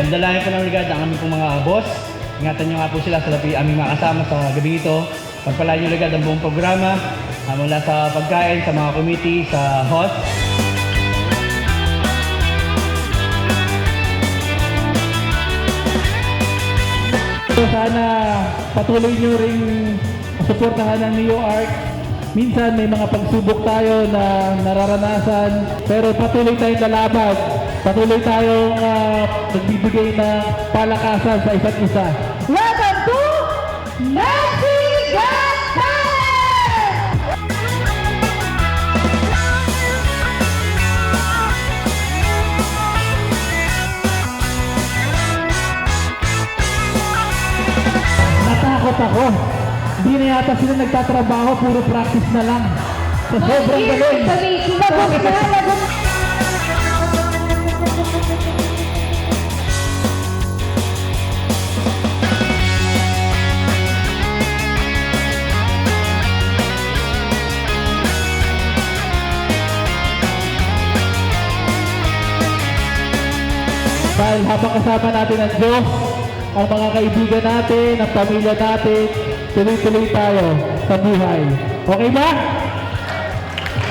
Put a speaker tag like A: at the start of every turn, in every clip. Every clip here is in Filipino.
A: And dalangin po ng regard ang aming pong mga boss. Ingatan nyo nga po sila sa labi aming mga kasama sa gabi ito. Pagpalaan nyo regard ang buong programa mula sa pagkain, sa mga committee, sa host. So sana patuloy nyo ring suportahan ng Neo Arc. Minsan may mga pagsubok tayo na nararanasan, pero patuloy tayong lalaban. Patuloy tayong nagbibigay ng palakasan sa isa't isa.
B: Welcome to Mercy Got Talent!
C: Natakot ako. Hindi na yata sila nagtatrabaho, puro practice na lang. So, sobrang galing.
B: Lagos na, lagos.
C: Dahil habang kasama natin ang Diyos, ang mga kaibigan natin, ang pamilya natin, tuloy-tuloy tayo sa buhay. Okay ba?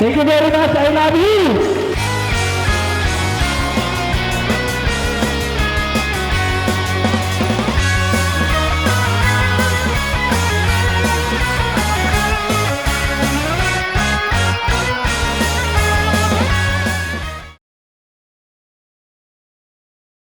C: Thank you very much. I love you!